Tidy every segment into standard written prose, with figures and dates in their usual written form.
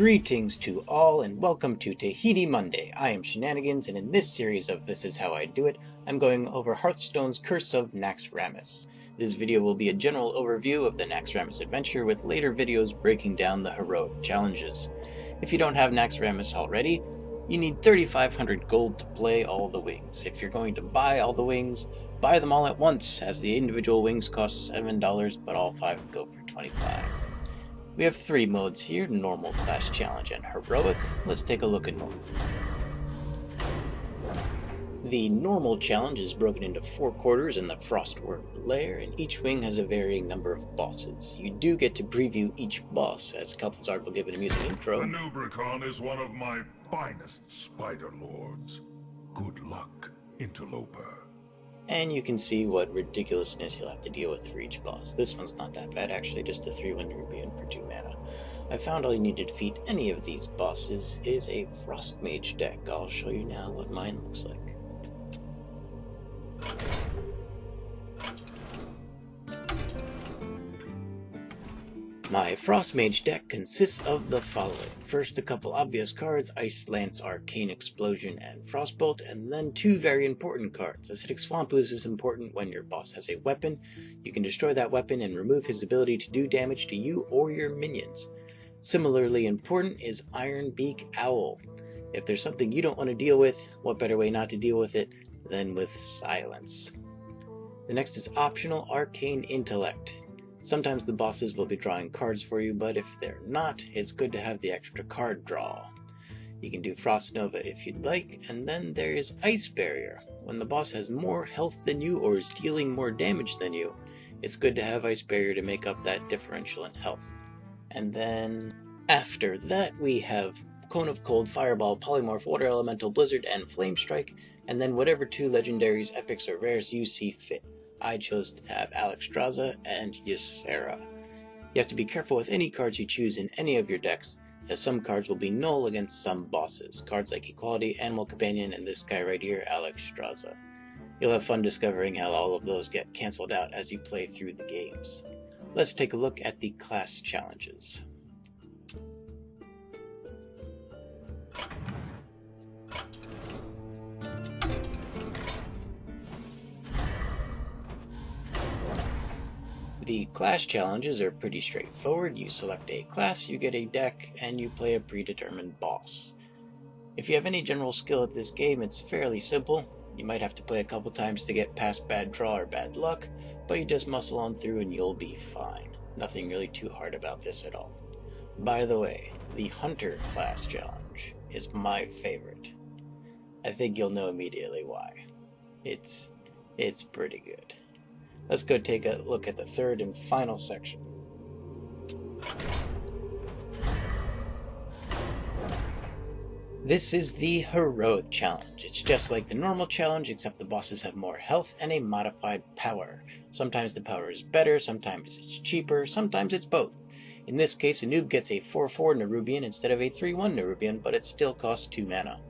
Greetings to all and welcome to Tahiti Monday. I am Shenanigans, and in this series of This Is How I Do It, I'm going over Hearthstone's Curse of Naxxramas. This video will be a general overview of the Naxxramas adventure, with later videos breaking down the heroic challenges. If you don't have Naxxramas already, you need 3,500 gold to play all the wings. If you're going to buy all the wings, buy them all at once, as the individual wings cost $7, but all 5 go for $25. We have 3 modes here: Normal, Class Challenge, and Heroic. Let's take a look at Normal. The Normal Challenge is broken into 4 quarters in the Frostworm lair, and each wing has a varying number of bosses. You do get to preview each boss, as Kel'Thuzad will give an amusing intro. The Nubricon is one of my finest spider lords. Good luck, interloper. And you can see what ridiculousness you'll have to deal with for each boss. This one's not that bad, actually, just a 3-1 Rubian for 2 mana. I found all you need to defeat any of these bosses is a Frostmage deck. I'll show you now what mine looks like. My Frostmage deck consists of the following. First, a couple obvious cards: Ice Lance, Arcane Explosion, and Frostbolt, and then 2 very important cards. Acidic Swamp Ooze is important when your boss has a weapon. You can destroy that weapon and remove his ability to do damage to you or your minions. Similarly important is Ironbeak Owl. If there's something you don't want to deal with, what better way not to deal with it than with silence? The next is optional Arcane Intellect. Sometimes the bosses will be drawing cards for you, but if they're not, it's good to have the extra card draw. You can do Frost Nova if you'd like, and then there is Ice Barrier. When the boss has more health than you or is dealing more damage than you, it's good to have Ice Barrier to make up that differential in health. And then after that we have Cone of Cold, Fireball, Polymorph, Water Elemental, Blizzard, and Flamestrike, and then whatever 2 legendaries, epics, or rares you see fit. I chose to have Alexstrasza and Ysera. You have to be careful with any cards you choose in any of your decks, as some cards will be null against some bosses. Cards like Equality, Animal Companion, and this guy right here, Alexstrasza. You'll have fun discovering how all of those get cancelled out as you play through the games. Let's take a look at the class challenges. The class challenges are pretty straightforward. You select a class, you get a deck, and you play a predetermined boss. If you have any general skill at this game, it's fairly simple. You might have to play a couple times to get past bad draw or bad luck, but you just muscle on through and you'll be fine. Nothing really too hard about this at all. By the way, the Hunter class challenge is my favorite. I think you'll know immediately why. It's pretty good. Let's go take a look at the 3rd and final section. This is the Heroic Challenge. It's just like the normal challenge, except the bosses have more health and a modified power. Sometimes the power is better, sometimes it's cheaper, sometimes it's both. In this case, a noob gets a 4-4 Nerubian instead of a 3-1 Nerubian, but it still costs 2 mana.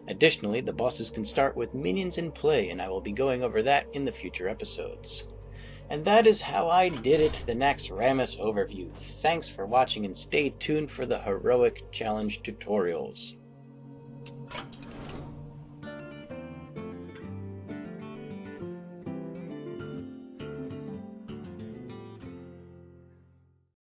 Additionally, the bosses can start with minions in play, and I will be going over that in the future episodes. And that is how I did it, the Naxxramas Overview. Thanks for watching, and stay tuned for the Heroic Challenge tutorials.